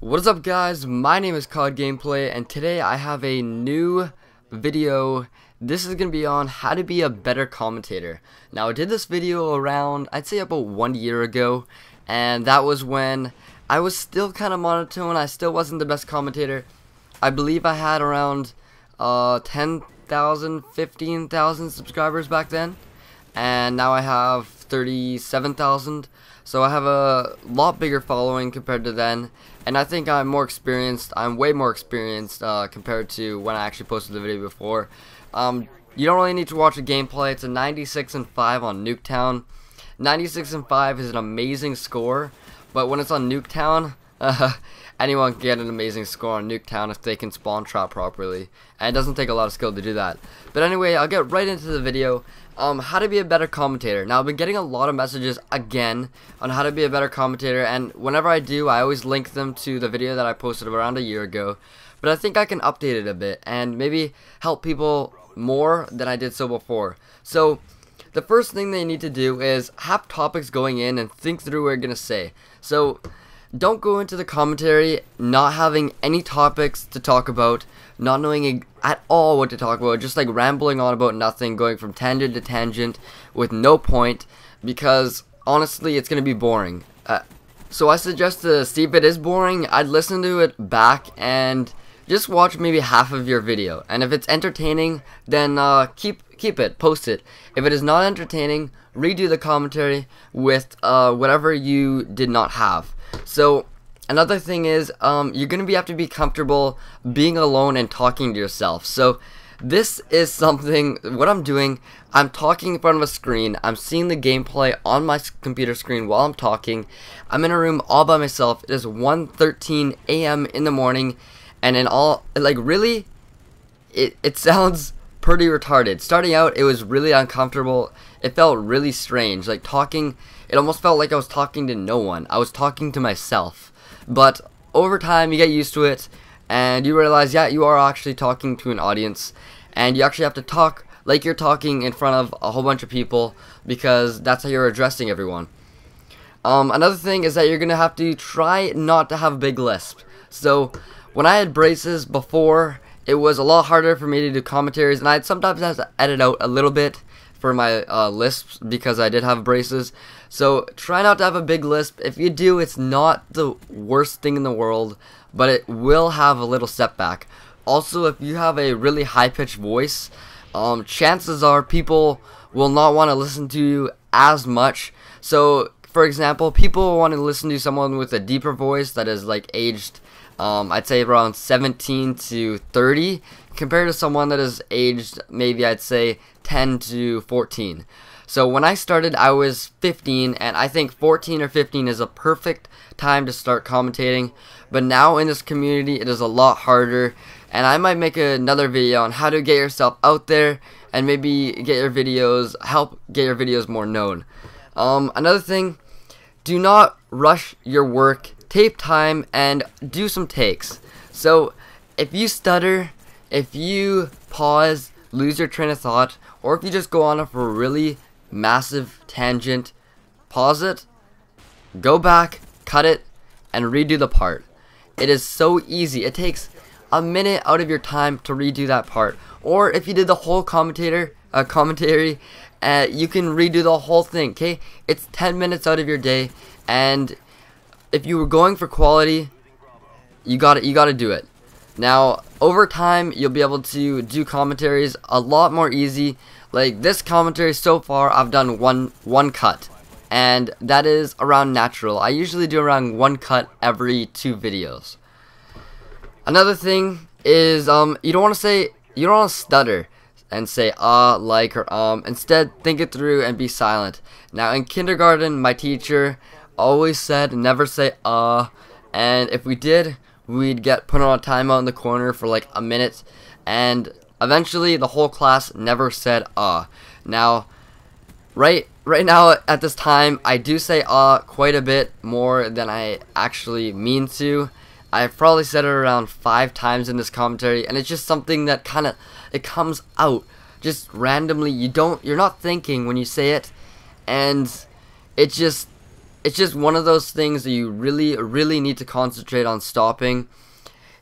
What is up, guys? My name is COD Gameplay, and today I have a new video. This is going to be on how to be a better commentator. Now, I did this video around, I'd say about 1 year ago, and that was when I was still kind of monotone. I still wasn't the best commentator. I believe I had around 10,000, 15,000 subscribers back then, and now I have 37,000. So I have a lot bigger following compared to then, and I think I'm more experienced. I'm way more experienced compared to when I actually posted the video before. You don't really need to watch a gameplay. It's a 96-5 on Nuketown. 96-5 is an amazing score, but when it's on Nuketown, anyone can get an amazing score on Nuketown if they can spawn trap properly, and it doesn't take a lot of skill to do that. But anyway, I'll get right into the video. How to be a better commentator. Now, I've been getting a lot of messages again on how to be a better commentator, and whenever I do, I always link them to the video that I posted around a year ago. But I think I can update it a bit and maybe help people more than I did so before. So the first thing they need to do is have topics going in and think through what you're gonna say. So don't go into the commentary not having any topics to talk about, not knowing at all what to talk about, just like rambling on about nothing, going from tangent to tangent with no point, because honestly it's going to be boring. So I suggest to see if it is boring, I'd listen to it back and just watch maybe half of your video, and if it's entertaining, then keep it, post it. If it is not entertaining, redo the commentary with whatever you did not have. So another thing is, you're going to have to be comfortable being alone and talking to yourself. So this is something, what I'm doing, I'm talking in front of a screen, I'm seeing the gameplay on my computer screen while I'm talking. I'm in a room all by myself. It is 1:13 a.m. in the morning, and in all, like, really, it sounds pretty retarded. Starting out, it was really uncomfortable. It felt really strange, like talking. It almost felt like I was talking to no one. I was talking to myself. But over time, you get used to it, and you realize, yeah, you are actually talking to an audience, and you actually have to talk like you're talking in front of a whole bunch of people, because that's how you're addressing everyone. Another thing is that you're going to have to try not to have a big lisp. So when I had braces before, it was a lot harder for me to do commentaries, and I'd sometimes have to edit out a little bit for my lisps because I did have braces. So try not to have a big lisp. If you do, it's not the worst thing in the world, but it will have a little setback. Also, if you have a really high-pitched voice, chances are people will not want to listen to you as much. So for example, people want to listen to someone with a deeper voice that is like aged I'd say around 17 to 30, compared to someone that is aged maybe I'd say 10 to 14. So when I started, I was 15, and I think 14 or 15 is a perfect time to start commentating. But now in this community, it is a lot harder, and I might make another video on how to get yourself out there and maybe get your videos, help get your videos more known. Another thing, do not rush your work. Take time and do some takes. So if you stutter, if you pause, lose your train of thought, or if you just go on a really massive tangent, pause it, go back, cut it, and redo the part. It is so easy. It takes a minute out of your time to redo that part. Or if you did the whole commentary, you can redo the whole thing. Okay, it's 10 minutes out of your day, and if you were going for quality, you gotta do it. Now, over time, you'll be able to do commentaries a lot more easy. Like this commentary so far, I've done one cut, and that is around natural. I usually do around one cut every 2 videos. Another thing is, you don't want to stutter and say like, or instead think it through and be silent. Now in kindergarten, my teacher always said never say and if we did, we'd get put on a timeout in the corner for like a minute, and eventually the whole class never said Now right now at this time, I do say quite a bit more than I actually mean to. I've probably said it around 5 times in this commentary, and it's just something that it comes out just randomly. You're not thinking when you say it, and it just it's just one of those things that you really need to concentrate on stopping.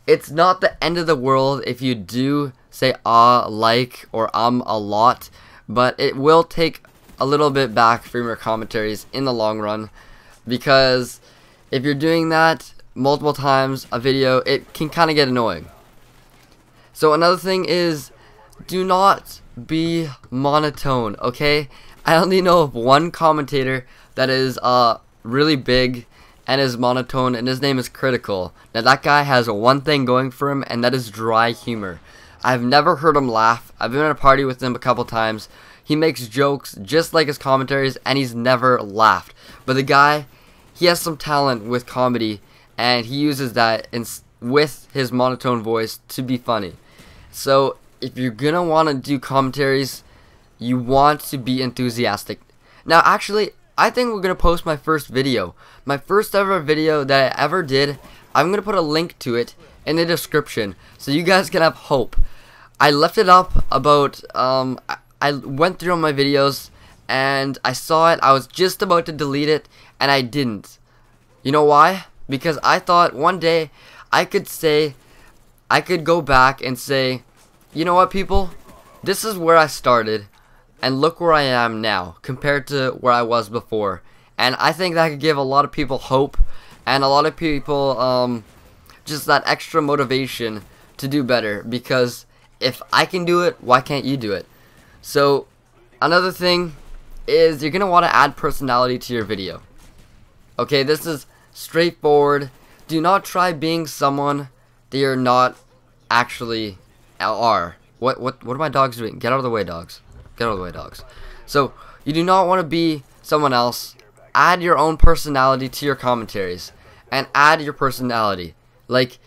It's not the end of the world if you do say like or a lot, but it will take a little bit back from your commentaries in the long run, because if you're doing that multiple times a video, it can kind of get annoying. So another thing is, do not be monotone, okay? I only know of one commentator that is really big and is monotone, and his name is Critical. Now that guy has one thing going for him, and that is dry humor. I've never heard him laugh. I've been at a party with him a couple times. He makes jokes just like his commentaries, and he's never laughed. But the guy, he has some talent with comedy, and he uses that with his monotone voice to be funny. So if you're gonna want to do commentaries, you want to be enthusiastic. Now actually, I think we're gonna post my first video. My first ever video that I ever did. I'm gonna put a link to it in the description so you guys can have hope. I left it up about I went through all my videos and I saw it. I was just about to delete it and I didn't. You know why? Because I thought one day I could go back and say, you know what, people? This is where I started, and look where I am now compared to where I was before. And I think that could give a lot of people hope, and a lot of people just that extra motivation to do better. Because if I can do it, why can't you do it? So another thing is, you're going to want to add personality to your video. Okay, this is straightforward. Do not try being someone that you're not actually are. What are my dogs doing? Get out of the way, dogs. Get out of the way, dogs. So you do not want to be someone else. Add your own personality to your commentaries, and add your personality. Like,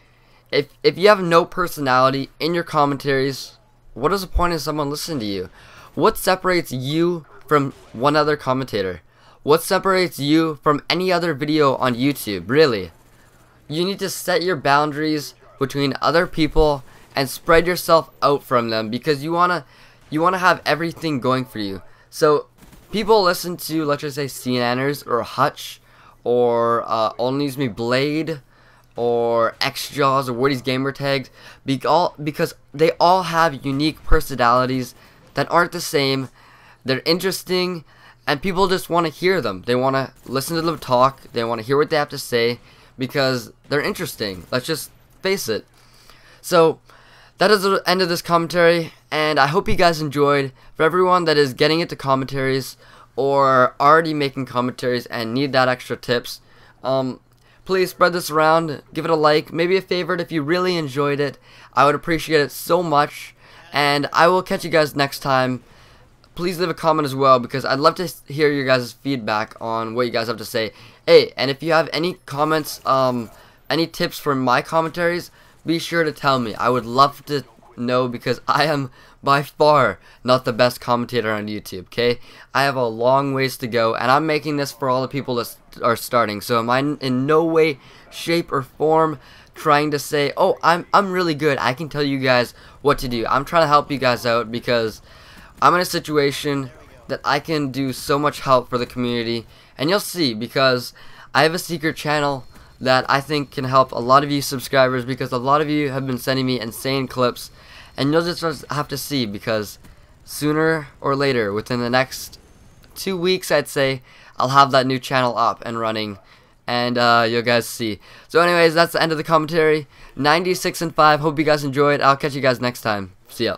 if you have no personality in your commentaries, what is the point of someone listening to you? What separates you from one other commentator? What separates you from any other video on YouTube? Really? You need to set your boundaries between other people and spread yourself out from them, because you wanna have everything going for you. So people listen to, let's just say, CNNers or Hutch or Only Use Me Blade or XJaws or Woody's Gamer Tags, because they all have unique personalities that aren't the same. They're interesting, and people just want to hear them. They want to listen to them talk. They want to hear what they have to say because they're interesting. Let's just face it. So that is the end of this commentary, and I hope you guys enjoyed. For everyone that is getting into commentaries or already making commentaries and need that extra tips, please spread this around, give it a like, maybe a favorite if you really enjoyed it. I would appreciate it so much, and I will catch you guys next time. Please leave a comment as well, because I'd love to hear your guys' feedback on what you guys have to say. Hey, and if you have any comments, any tips for my commentaries, be sure to tell me. I would love to know, because I am by far not the best commentator on YouTube, okay? I have a long ways to go, and I'm making this for all the people that are starting. So am I in no way, shape, or form trying to say, oh, I'm really good, I can tell you guys what to do. I'm trying to help you guys out, because I'm in a situation that I can do so much help for the community. And you'll see, because I have a secret channel that I think can help a lot of you subscribers, because a lot of you have been sending me insane clips, and you'll just have to see, because sooner or later, within the next 2 weeks, I'd say, I'll have that new channel up and running, and you'll guys see. So anyways, that's the end of the commentary. 96 and 5, hope you guys enjoyed. I'll catch you guys next time. See ya.